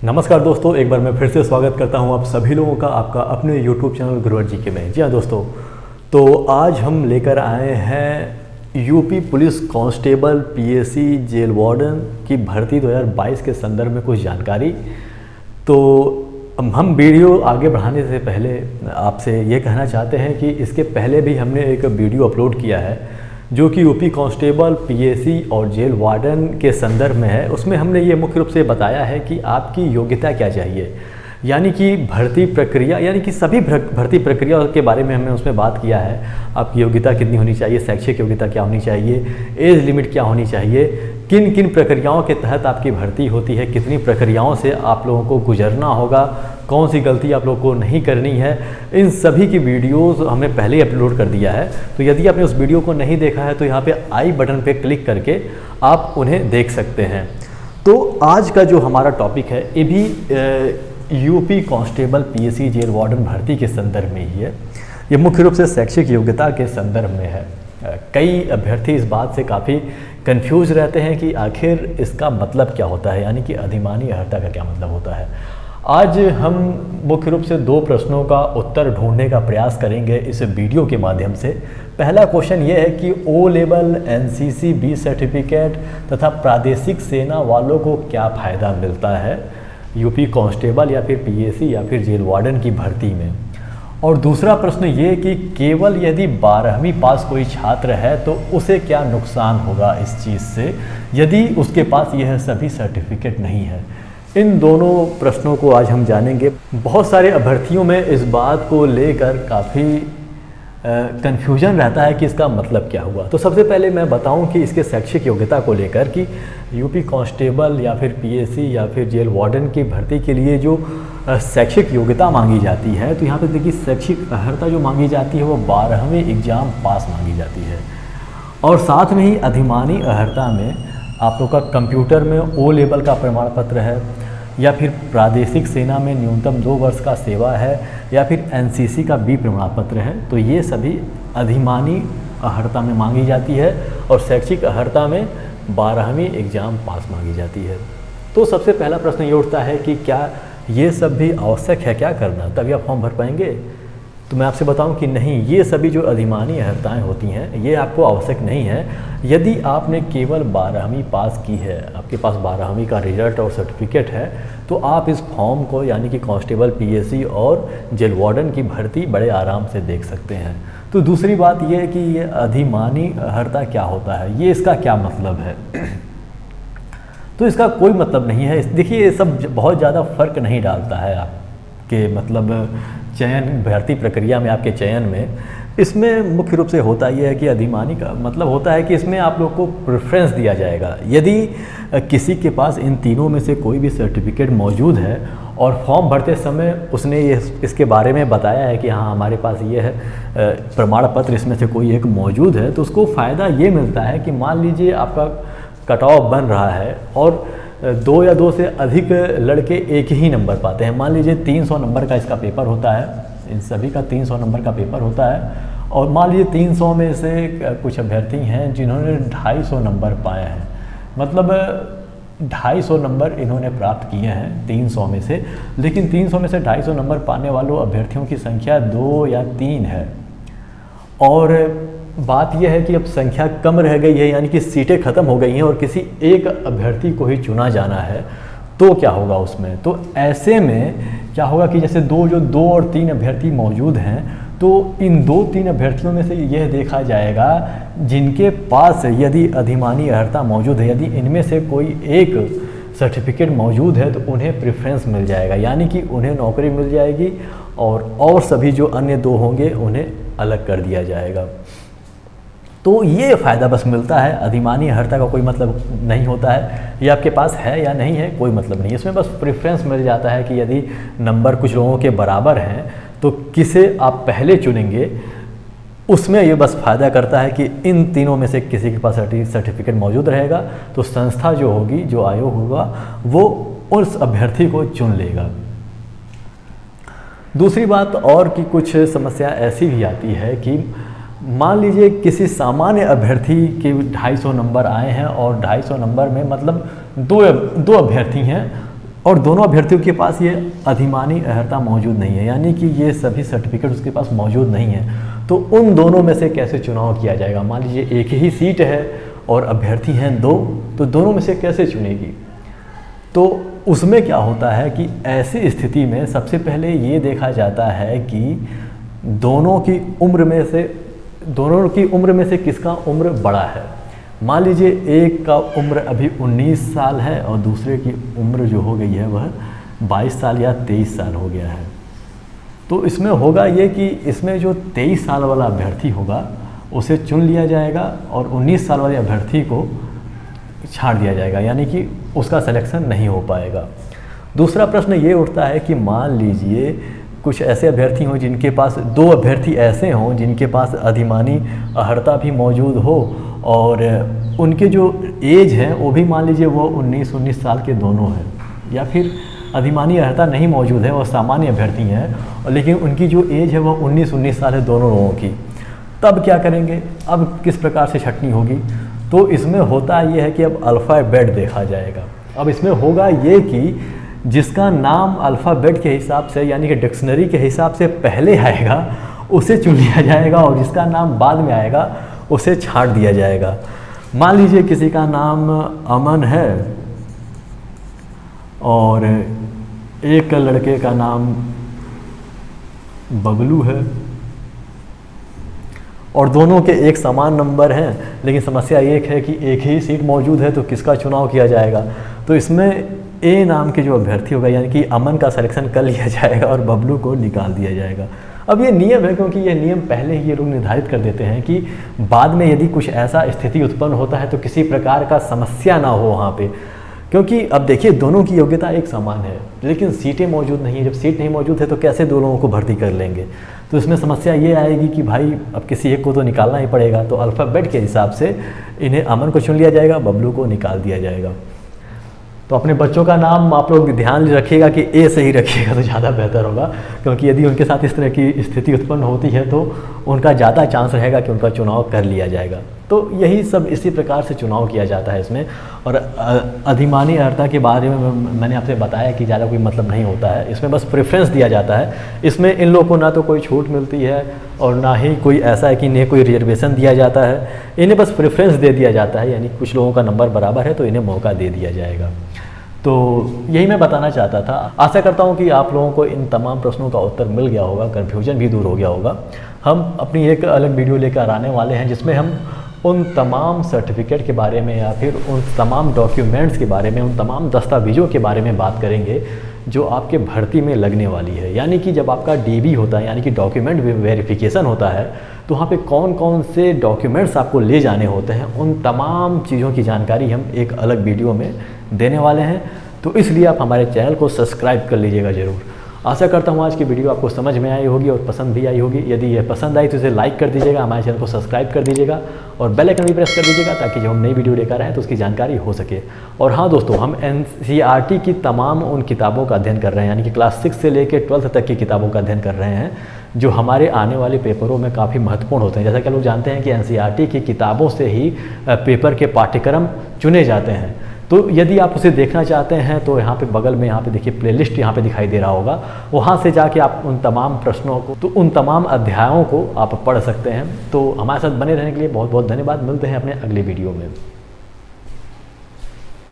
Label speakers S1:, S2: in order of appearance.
S1: नमस्कार दोस्तों, एक बार मैं फिर से स्वागत करता हूं आप सभी लोगों का आपका अपने YouTube चैनल गुरुवर जी के में। जी हाँ दोस्तों, तो आज हम लेकर आए हैं UP police constable PAC jail warden की भर्ती 2022 के संदर्भ में कुछ जानकारी। तो हम वीडियो आगे बढ़ाने से पहले आपसे ये कहना चाहते हैं कि इसके पहले भी हमने एक वीडियो अपलोड किया है जो कि यूपी कांस्टेबल पीएसी और जेल वार्डन के संदर्भ में है। उसमें हमने ये मुख्य रूप से बताया है कि आपकी योग्यता क्या चाहिए, यानी कि भर्ती प्रक्रिया, यानी कि सभी भर्ती प्रक्रिया के बारे में हमने उसमें बात किया है। आपकी योग्यता कितनी होनी चाहिए, शैक्षिक योग्यता क्या होनी चाहिए, एज लिमिट क्या होनी चाहिए, किन किन प्रक्रियाओं के तहत आपकी भर्ती होती है, कितनी प्रक्रियाओं से आप लोगों को गुजरना होगा, कौन सी गलती आप लोगों को नहीं करनी है, इन सभी की वीडियोस हमने पहले ही अपलोड कर दिया है। तो यदि आपने उस वीडियो को नहीं देखा है तो यहाँ पे आई बटन पे क्लिक करके आप उन्हें देख सकते हैं। तो आज का जो हमारा टॉपिक है ये भी UP constable PAC jail warden भर्ती के संदर्भ में ही है। ये मुख्य रूप से शैक्षिक योग्यता के संदर्भ में है। कई अभ्यर्थी इस बात से काफ़ी कंफ्यूज रहते हैं कि आखिर इसका मतलब क्या होता है, यानी कि अधिमानी अर्हता का क्या मतलब होता है। आज हम मुख्य रूप से दो प्रश्नों का उत्तर ढूंढने का प्रयास करेंगे इस वीडियो के माध्यम से। पहला क्वेश्चन ये है कि O level, NCC B certificate तथा प्रादेशिक सेना वालों को क्या फ़ायदा मिलता है यूपी कांस्टेबल या फिर पीएसी या फिर जेल वार्डन की भर्ती में। और दूसरा प्रश्न ये कि केवल यदि 12वीं पास कोई छात्र है तो उसे क्या नुकसान होगा इस चीज़ से यदि उसके पास यह सभी सर्टिफिकेट नहीं है। इन दोनों प्रश्नों को आज हम जानेंगे। बहुत सारे अभ्यर्थियों में इस बात को लेकर काफ़ी कन्फ्यूजन रहता है कि इसका मतलब क्या हुआ। तो सबसे पहले मैं बताऊं कि इसके शैक्षिक योग्यता को लेकर कि यूपी कांस्टेबल या फिर पीएसी या फिर जेल वार्डन की भर्ती के लिए जो शैक्षिक योग्यता मांगी जाती है, तो यहाँ पे देखिए शैक्षिक अर्हता जो मांगी जाती है वो 12वीं एग्ज़ाम पास मांगी जाती है। और साथ में ही अधिमानी अर्हता में आप लोग का कंप्यूटर में ओ लेवल का प्रमाण पत्र है, या फिर प्रादेशिक सेना में न्यूनतम 2 वर्ष का सेवा है, या फिर एनसीसी का बी प्रमाण पत्र है। तो ये सभी अधिमानी अर्हता में मांगी जाती है और शैक्षिक अर्हता में 12वीं एग्ज़ाम पास मांगी जाती है। तो सबसे पहला प्रश्न ये उठता है कि क्या ये सब भी आवश्यक है क्या करना, तभी आप फॉर्म भर पाएंगे। तो मैं आपसे बताऊं कि नहीं, ये सभी जो अधिमानी अर्हताएँ होती हैं ये आपको आवश्यक नहीं है। यदि आपने केवल 12वीं पास की है, आपके पास 12वीं का रिजल्ट और सर्टिफिकेट है, तो आप इस फॉर्म को यानी कि कांस्टेबल पीएसी और जेल वार्डन की भर्ती बड़े आराम से देख सकते हैं। तो दूसरी बात ये है कि ये अधिमानी अर्हता क्या होता है, ये इसका क्या मतलब है। तो इसका कोई मतलब नहीं है। देखिए, ये सब बहुत ज़्यादा फ़र्क नहीं डालता है आपके मतलब चयन भर्ती प्रक्रिया में, आपके चयन में। इसमें मुख्य रूप से होता यह है कि अधिमानी का मतलब होता है कि इसमें आप लोग को प्रेफरेंस दिया जाएगा। यदि किसी के पास इन तीनों में से कोई भी सर्टिफिकेट मौजूद है और फॉर्म भरते समय उसने ये इसके बारे में बताया है कि हाँ हमारे पास ये है प्रमाण पत्र, इसमें से कोई एक मौजूद है, तो उसको फ़ायदा ये मिलता है कि मान लीजिए आपका कट ऑफ बन रहा है और 2 या 2 से अधिक लड़के एक ही नंबर पाते हैं। मान लीजिए 300 नंबर का इसका पेपर होता है, इन सभी का 300 नंबर का पेपर होता है, और मान लीजिए 300 में से कुछ अभ्यर्थी हैं जिन्होंने 250 नंबर पाए हैं, मतलब 250 नंबर इन्होंने प्राप्त किए हैं 300 में से। लेकिन 300 में से 250 नंबर पाने वालों अभ्यर्थियों की संख्या 2 या 3 है, और बात यह है कि अब संख्या कम रह गई है, यानी कि सीटें ख़त्म हो गई हैं और किसी एक अभ्यर्थी को ही चुना जाना है, तो क्या होगा उसमें। तो ऐसे में क्या होगा कि जैसे 2 और 3 अभ्यर्थी मौजूद हैं, तो इन 2-3 अभ्यर्थियों में से यह देखा जाएगा जिनके पास यदि अधिमानी अर्हता मौजूद है, यदि इनमें से कोई एक सर्टिफिकेट मौजूद है तो उन्हें प्रेफरेंस मिल जाएगा, यानी कि उन्हें नौकरी मिल जाएगी, और सभी जो अन्य 2 होंगे उन्हें अलग कर दिया जाएगा। तो ये फ़ायदा बस मिलता है। अधिमानी अर्हता का कोई मतलब नहीं होता है, ये आपके पास है या नहीं है कोई मतलब नहीं। इसमें बस प्रेफरेंस मिल जाता है कि यदि नंबर कुछ लोगों के बराबर हैं तो किसे आप पहले चुनेंगे, उसमें ये बस फ़ायदा करता है कि इन तीनों में से किसी के पास सर्टिफिकेट मौजूद रहेगा तो संस्था जो होगी, जो आयोग होगा, वो उस अभ्यर्थी को चुन लेगा। दूसरी बात और कि कुछ समस्या ऐसी भी आती है कि मान लीजिए किसी सामान्य अभ्यर्थी के 250 नंबर आए हैं और 250 नंबर में मतलब दो अभ्यर्थी हैं और दोनों अभ्यर्थियों के पास ये अधिमानी अर्हता मौजूद नहीं है, यानी कि ये सभी सर्टिफिकेट उसके पास मौजूद नहीं है। तो उन दोनों में से कैसे चुनाव किया जाएगा? मान लीजिए एक ही सीट है और अभ्यर्थी हैं दो, तो दोनों में से कैसे चुनेगी? तो उसमें क्या होता है कि ऐसी स्थिति में सबसे पहले ये देखा जाता है कि दोनों की उम्र में से किसका उम्र बड़ा है। मान लीजिए एक का उम्र अभी 19 साल है और दूसरे की उम्र जो हो गई है वह 22 साल या 23 साल हो गया है। तो इसमें होगा ये कि इसमें जो 23 साल वाला अभ्यर्थी होगा उसे चुन लिया जाएगा और 19 साल वाले अभ्यर्थी को छाड़ दिया जाएगा, यानी कि उसका सिलेक्शन नहीं हो पाएगा। दूसरा प्रश्न ये उठता है कि मान लीजिए कुछ ऐसे अभ्यर्थी हों जिनके पास, दो अभ्यर्थी ऐसे हों जिनके पास अधिमानी अर्हता भी मौजूद हो और उनके जो एज है वो भी मान लीजिए वो 19 साल के दोनों हैं, या फिर अधिमानी अर्हता नहीं मौजूद है और सामान्य अभ्यर्थी हैं और लेकिन उनकी जो एज है वो 19 साल है दोनों लोगों की। तब क्या करेंगे? अब किस प्रकार से छंटनी होगी? तो इसमें होता ये है कि अब अल्फ़ाबेट देखा जाएगा। अब इसमें होगा ये कि जिसका नाम अल्फ़ाबेट के हिसाब से, यानी कि डिक्शनरी के हिसाब से पहले आएगा उसे चुन लिया जाएगा और जिसका नाम बाद में आएगा उसे छाड़ दिया जाएगा। मान लीजिए किसी का नाम अमन है और एक लड़के का नाम बबलू है और दोनों के एक समान नंबर हैं, लेकिन समस्या एक है कि एक ही सीट मौजूद है, तो किसका चुनाव किया जाएगा? तो इसमें ए नाम के जो अभ्यर्थी होगा, यानी कि अमन का सिलेक्शन कर लिया जाएगा और बबलू को निकाल दिया जाएगा। अब ये नियम है, क्योंकि ये नियम पहले ही ये लोग निर्धारित कर देते हैं कि बाद में यदि कुछ ऐसा स्थिति उत्पन्न होता है तो किसी प्रकार का समस्या ना हो वहाँ पे। क्योंकि अब देखिए दोनों की योग्यता एक समान है, लेकिन सीटें मौजूद नहीं है। जब सीट नहीं मौजूद है तो कैसे दो लोगों को भर्ती कर लेंगे? तो इसमें समस्या ये आएगी कि भाई अब किसी एक को तो निकालना ही पड़ेगा। तो अल्फ़ाबेट के हिसाब से इन्हें अमन को चुन लिया जाएगा, बबलू को निकाल दिया जाएगा। तो अपने बच्चों का नाम आप लोग ध्यान रखिएगा कि ए से ही रखिएगा तो ज़्यादा बेहतर होगा, क्योंकि यदि उनके साथ इस तरह की स्थिति उत्पन्न होती है तो उनका ज़्यादा चांस रहेगा कि उनका चुनाव कर लिया जाएगा। तो यही सब इसी प्रकार से चुनाव किया जाता है इसमें। और अधिमानी अर्हता के बारे में मैंने आपसे बताया कि ज़्यादा कोई मतलब नहीं होता है, इसमें बस प्रेफरेंस दिया जाता है। इसमें इन लोगों को ना तो कोई छूट मिलती है और ना ही कोई ऐसा है कि इन्हें कोई रिजर्वेशन दिया जाता है, इन्हें बस प्रेफरेंस दे दिया जाता है, यानी कुछ लोगों का नंबर बराबर है तो इन्हें मौका दे दिया जाएगा। तो यही मैं बताना चाहता था। आशा करता हूँ कि आप लोगों को इन तमाम प्रश्नों का उत्तर मिल गया होगा, कन्फ्यूजन भी दूर हो गया होगा। हम अपनी एक अलग वीडियो लेकर आने वाले हैं जिसमें हम उन तमाम सर्टिफिकेट के बारे में या फिर उन तमाम डॉक्यूमेंट्स के बारे में, उन तमाम दस्तावेज़ों के बारे में बात करेंगे जो आपके भर्ती में लगने वाली है। यानी कि जब आपका डीबी होता है, यानी कि डॉक्यूमेंट वेरिफिकेशन होता है, तो वहाँ पे कौन कौन से डॉक्यूमेंट्स आपको ले जाने होते हैं, उन तमाम चीज़ों की जानकारी हम एक अलग वीडियो में देने वाले हैं। तो इसलिए आप हमारे चैनल को सब्सक्राइब कर लीजिएगा ज़रूर। आशा करता हूँ आज की वीडियो आपको समझ में आई होगी और पसंद भी आई होगी। यदि ये पसंद आई तो इसे लाइक कर दीजिएगा, हमारे चैनल को सब्सक्राइब कर दीजिएगा और बेल आइकन भी प्रेस कर दीजिएगा ताकि जब हम नई वीडियो लेकर आएँ तो उसकी जानकारी हो सके। और हाँ दोस्तों, हम NCERT की तमाम उन किताबों का अध्ययन कर रहे हैं, यानी कि क्लास 6 से लेकर 12th तक की किताबों का अध्ययन कर रहे हैं जो हमारे आने वाले पेपरों में काफ़ी महत्वपूर्ण होते हैं। जैसा कि लोग जानते हैं कि NCERT की किताबों से ही पेपर के पाठ्यक्रम चुने जाते हैं। तो यदि आप उसे देखना चाहते हैं तो यहाँ पे बगल में यहाँ पे देखिए प्लेलिस्ट यहाँ पे दिखाई दे रहा होगा, वहाँ से जाके आप उन तमाम प्रश्नों को, तो उन तमाम अध्यायों को आप पढ़ सकते हैं। तो हमारे साथ बने रहने के लिए बहुत बहुत धन्यवाद। मिलते हैं अपने अगले वीडियो में।